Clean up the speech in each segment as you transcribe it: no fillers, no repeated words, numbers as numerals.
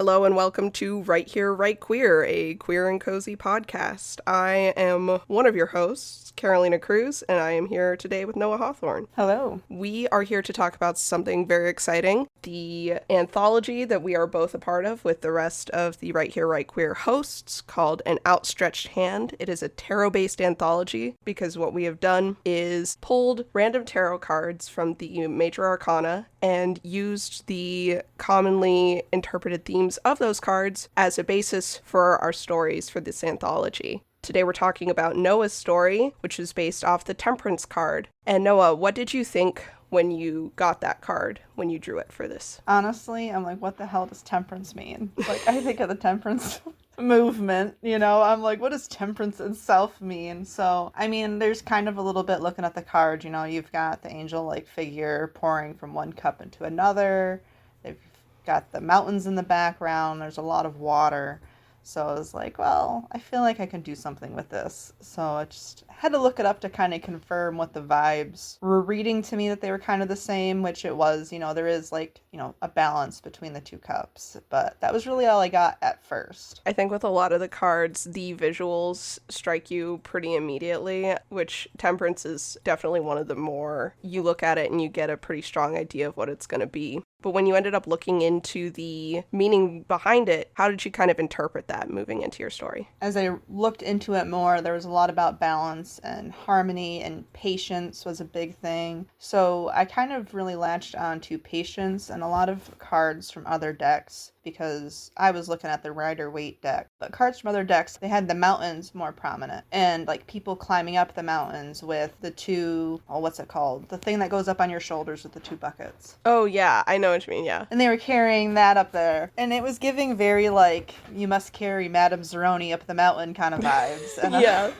Hello and welcome to Right Here, Right Queer, a queer and cozy podcast. I am one of your hosts, Carolina Cruz, and I am here today with Noah Hawthorne. Hello. We are here to talk about something very exciting, the anthology that we are both a part of with the rest of the Right Here, Right Queer hosts called An Outstretched Hand. It is a tarot-based anthology because what we have done is pulled random tarot cards from the major arcana and used the commonly interpreted themes of those cards as a basis for our stories for this anthology. Today we're talking about Noah's story, which is based off the Temperance card. And Noah, what did you think when you got that card, when you drew it for this? Honestly, I'm like, what the hell does temperance mean? Like, I think of the temperance movement, I'm like, what does temperance itself mean? So, I mean, there's kind of a little bit looking at the card, you've got the angel-like figure pouring from one cup into another. They've got the mountains in the background. There's a lot of water. So I was like, well, I feel like I can do something with this. So I just had to look it up to kind of confirm what the vibes were reading to me, that they were kind of the same, which it was. There is a balance between the two cups. But that was really all I got at first. I think with a lot of the cards, the visuals strike you pretty immediately, which Temperance is definitely one of the more, you look at it and you get a pretty strong idea of what it's going to be. But when you ended up looking into the meaning behind it, how did you kind of interpret that moving into your story? As I looked into it more, there was a lot about balance and harmony, and patience was a big thing. So I kind of really latched on to patience and a lot of cards from other decks, because I was looking at the Rider-Waite deck. But cards from other decks, they had the mountains more prominent, and like people climbing up the mountains with the two, what's it called? The thing that goes up on your shoulders with the two buckets. Oh yeah, I know what you mean, yeah. And they were carrying that up there. And it was giving very like, you must carry Madame Zeroni up the mountain kind of vibes. And yeah.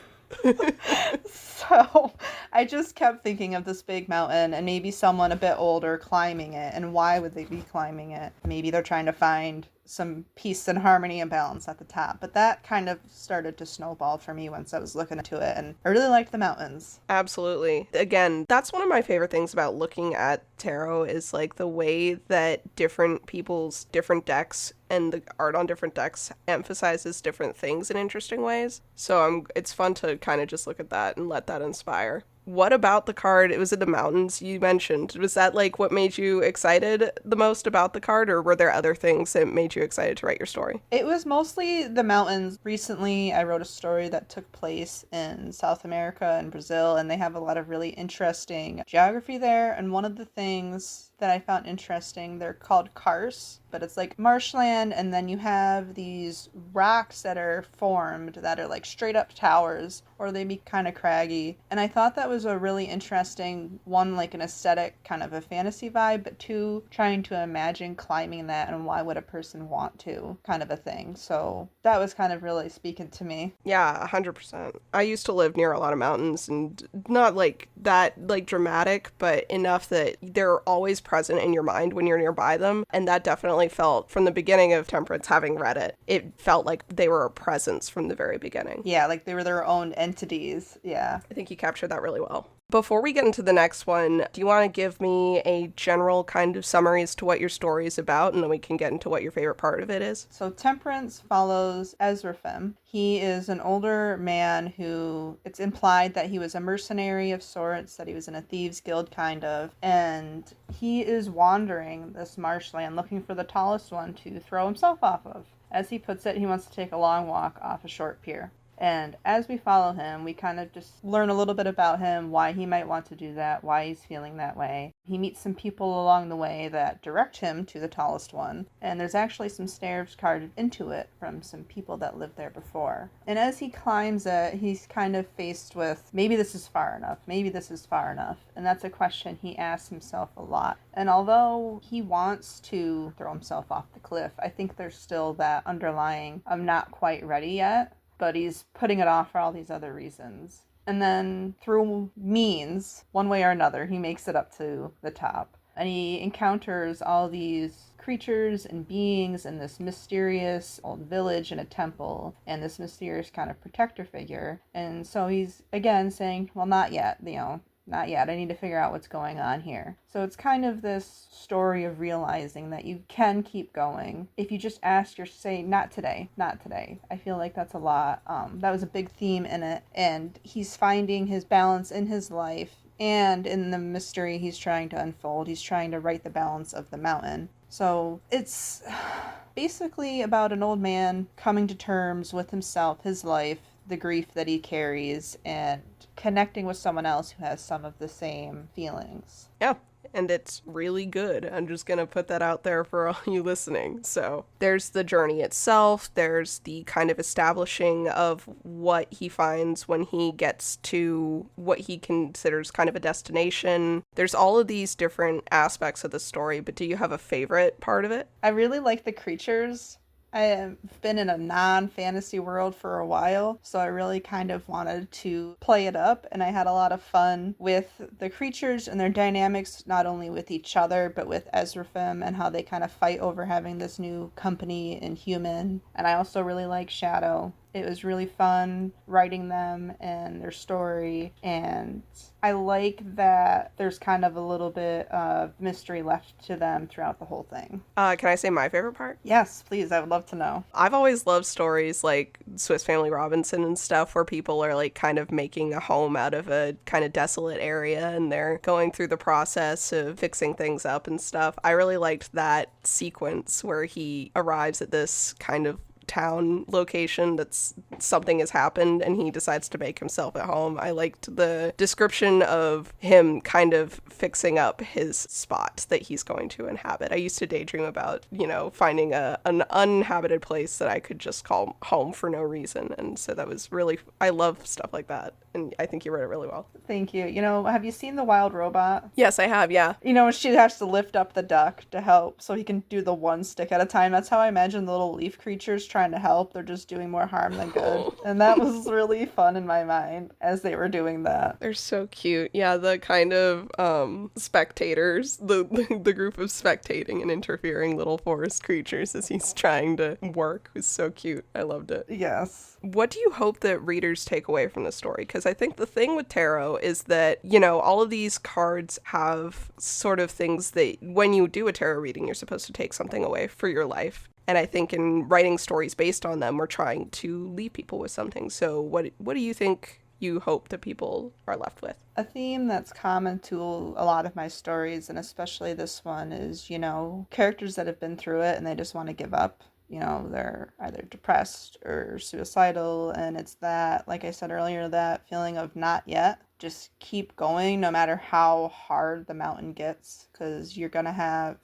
So I just kept thinking of this big mountain and maybe someone a bit older climbing it. And why would they be climbing it? Maybe they're trying to find some peace and harmony and balance at the top. But that kind of started to snowball for me once I was looking into it. And I really liked the mountains. Absolutely. Again, that's one of my favorite things about looking at tarot is like the way that different people's different decks and the art on different decks emphasizes different things in interesting ways. So it's fun to kind of just look at that and let that inspire. What about the card? It was in the mountains you mentioned. Was that like what made you excited the most about the card, or were there other things that made you excited to write your story? It was mostly the mountains. Recently, I wrote a story that took place in South America and Brazil, and they have a lot of really interesting geography there. And one of the things that I found interesting, they're called karst, but it's like marshland, and then you have these rocks that are formed that are like straight up towers, or they be kind of craggy. And I thought that was a really interesting one, like an aesthetic kind of a fantasy vibe, but two, trying to imagine climbing that and why would a person want to kind of a thing. So that was kind of really speaking to me. Yeah, 100%. I used to live near a lot of mountains, and not like that like dramatic, but enough that they're always present in your mind when you're nearby them. And that definitely felt, from the beginning of Temperance, having read it, it felt like they were a presence from the very beginning. Yeah, like they were their own entities. Yeah. I think you captured that really well. Before we get into the next one, do you want to give me a general kind of summary as to what your story is about, and then we can get into what your favorite part of it is? So Temperance follows Ezraphim. He is an older man who, it's implied that he was a mercenary of sorts, that he was in a thieves guild kind of, and he is wandering this marshland looking for the tallest one to throw himself off of. As he puts it, he wants to take a long walk off a short pier. And as we follow him, we kind of just learn a little bit about him, why he might want to do that, why he's feeling that way. He meets some people along the way that direct him to the tallest one. And there's actually some stairs carved into it from some people that lived there before. And as he climbs it, he's kind of faced with, maybe this is far enough, maybe this is far enough. And that's a question he asks himself a lot. And although he wants to throw himself off the cliff, I think there's still that underlying, I'm not quite ready yet. But he's putting it off for all these other reasons. And then through means, one way or another, he makes it up to the top. And he encounters all these creatures and beings in this mysterious old village and a temple and this mysterious kind of protector figure. And so he's, again, saying, well, not yet, not yet. I need to figure out what's going on here. So it's kind of this story of realizing that you can keep going if you just ask say, not today, not today. I feel like that's a lot. That was a big theme in it. And he's finding his balance in his life and in the mystery he's trying to unfold. He's trying to right the balance of the mountain. So it's basically about an old man coming to terms with himself, his life, the grief that he carries, and connecting with someone else who has some of the same feelings. Yeah, and it's really good. I'm just going to put that out there for all you listening. So there's the journey itself. There's the kind of establishing of what he finds when he gets to what he considers kind of a destination. There's all of these different aspects of the story, but do you have a favorite part of it? I really like the creatures. I have been in a non-fantasy world for a while, so I really kind of wanted to play it up, and I had a lot of fun with the creatures and their dynamics, not only with each other, but with Ezraphim and how they kind of fight over having this new company in human. And I also really like Shadow. It was really fun writing them and their story, and I like that there's kind of a little bit of mystery left to them throughout the whole thing. Can I say my favorite part? Yes, please. I would love to know. I've always loved stories like Swiss Family Robinson and stuff where people are like kind of making a home out of a kind of desolate area and they're going through the process of fixing things up and stuff. I really liked that sequence where he arrives at this kind of town location that's something has happened and he decides to make himself at home. I liked the description of him kind of fixing up his spot that he's going to inhabit. I used to daydream about, finding an uninhabited place that I could just call home for no reason. And so that was really, I love stuff like that. And I think you wrote it really well. Thank you. Have you seen The Wild Robot? Yes, I have, yeah. She has to lift up the duck to help so he can do the one stick at a time. That's how I imagine the little leaf creatures trying to help. They're just doing more harm than good. And that was really fun in my mind as they were doing that. They're so cute. Yeah, the kind of spectators, the group of spectating and interfering little forest creatures as he's trying to work was so cute. I loved it. Yes. What do you hope that readers take away from the story? Because I think the thing with tarot is that, all of these cards have sort of things that when you do a tarot reading, you're supposed to take something away for your life. And I think in writing stories based on them, we're trying to leave people with something. So what do you think you hope that people are left with? A theme that's common to a lot of my stories, and especially this one, is, characters that have been through it and they just want to give up. They're either depressed or suicidal, and it's that, like I said earlier, that feeling of not yet. Just keep going no matter how hard the mountain gets, because you're going to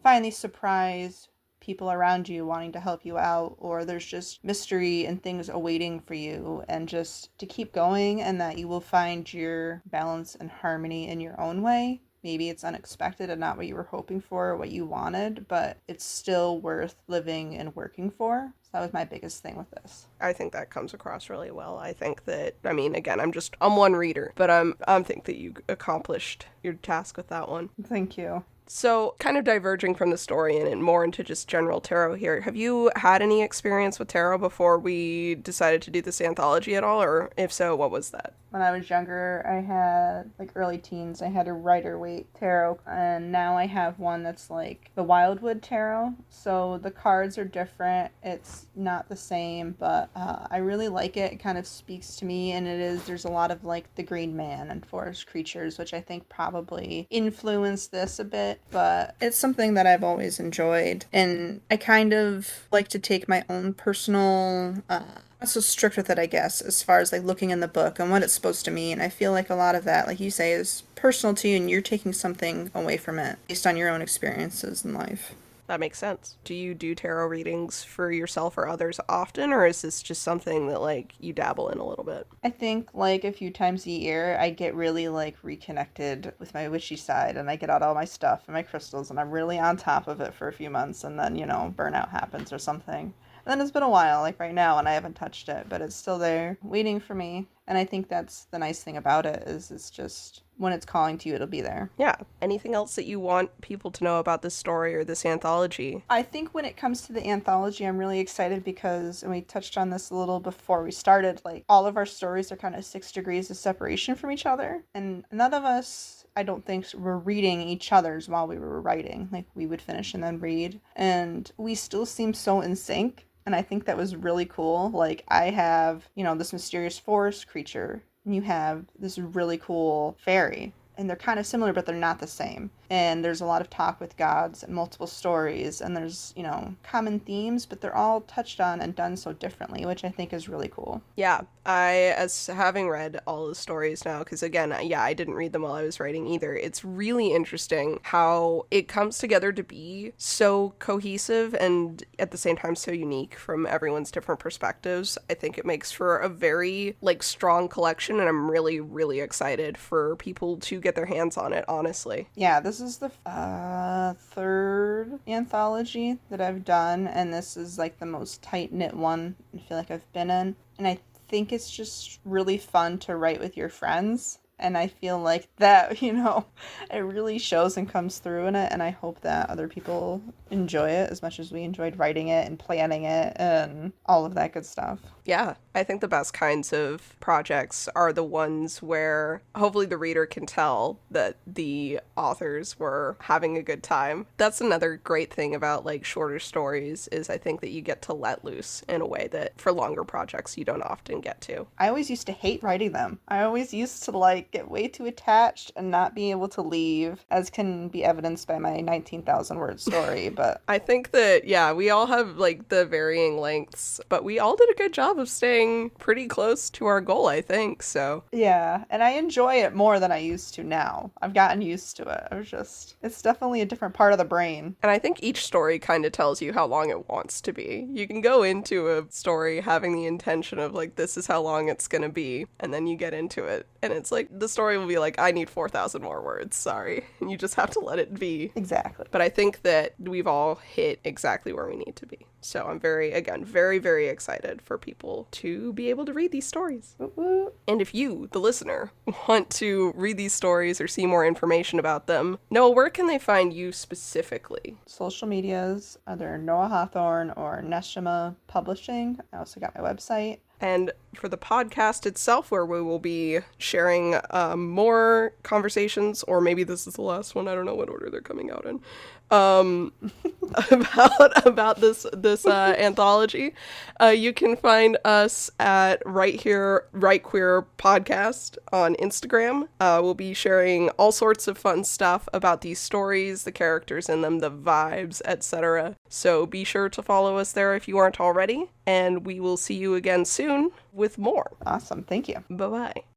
find these surprise people around you wanting to help you out, or there's just mystery and things awaiting for you, and just to keep going, and that you will find your balance and harmony in your own way. Maybe it's unexpected and not what you were hoping for or what you wanted, but it's still worth living and working for. So that was my biggest thing with this. I think that comes across really well. I think that, again, I'm one reader, but I think that you accomplished your task with that one. Thank you. So, kind of diverging from the story and more into just general tarot here, have you had any experience with tarot before we decided to do this anthology at all? Or if so, what was that? When I was younger, I had, early teens, I had a Rider-Waite tarot, and now I have one that's like the Wildwood tarot. So the cards are different. It's not the same, but I really like it. It kind of speaks to me, and there's a lot of the Green Man and forest creatures, which I think probably influenced this a bit, but it's something that I've always enjoyed. And I kind of like to take my own personal not so strict with it, I guess, as far as looking in the book and what it's supposed to mean. I feel like a lot of that, like you say, is personal to you, and you're taking something away from it based on your own experiences in life. That makes sense. Do you do tarot readings for yourself or others often, or is this just something that you dabble in a little bit? I think a few times a year I get really reconnected with my witchy side, and I get out all my stuff and my crystals, and I'm really on top of it for a few months, and then burnout happens or something. And then it's been a while, right now, and I haven't touched it, but it's still there, waiting for me. And I think that's the nice thing about it, is it's just when it's calling to you, it'll be there. Yeah. Anything else that you want people to know about this story or this anthology? I think when it comes to the anthology, I'm really excited because, and we touched on this a little before we started, like all of our stories are kind of 6 degrees of separation from each other. And none of us, I don't think, were reading each other's while we were writing. Like we would finish and then read. And we still seem so in sync. And I think that was really cool. Like I have, this mysterious forest creature, and you have this really cool fairy. And they're kind of similar, but they're not the same. And there's a lot of talk with gods and multiple stories. And there's, common themes, but they're all touched on and done so differently, which I think is really cool. Yeah, as having read all the stories now, because again, I didn't read them while I was writing either. It's really interesting how it comes together to be so cohesive and at the same time so unique from everyone's different perspectives. I think it makes for a very, strong collection, and I'm really, really excited for people to get their hands on it, honestly. Yeah, this is the third anthology that I've done, and this is the most tight-knit one I feel like I've been in. And I think it's just really fun to write with your friends. And I feel like that, it really shows and comes through in it. And I hope that other people enjoy it as much as we enjoyed writing it and planning it and all of that good stuff. Yeah, I think the best kinds of projects are the ones where hopefully the reader can tell that the authors were having a good time. That's another great thing about shorter stories, is I think that you get to let loose in a way that for longer projects you don't often get to. I always used to hate writing them. I always used to get way too attached and not be able to leave, as can be evidenced by my 19,000 word story. But I think that, we all have the varying lengths, but we all did a good job of staying pretty close to our goal, I think, so. Yeah, and I enjoy it more than I used to now. I've gotten used to it. It's definitely a different part of the brain. And I think each story kind of tells you how long it wants to be. You can go into a story having the intention of this is how long it's gonna be, and then you get into it, and it's the story will be I need 4,000 more words, sorry. And you just have to let it be. Exactly. But I think that we've all hit exactly where we need to be. So I'm very, very excited for people to be able to read these stories. Woo-woo. And if you, the listener, want to read these stories or see more information about them, Noah, where can they find you specifically? Social medias, either Noah Hawthorne or Neshima Publishing. I also got my website. And for the podcast itself, where we will be sharing more conversations, or maybe this is the last one, I don't know what order they're coming out in, about this anthology, you can find us at Right Here, Right Queer Podcast on Instagram. We'll be sharing all sorts of fun stuff about these stories, the characters in them, the vibes, etc. So be sure to follow us there if you aren't already, and we will see you again soon with more. Awesome. Thank you. Bye-bye.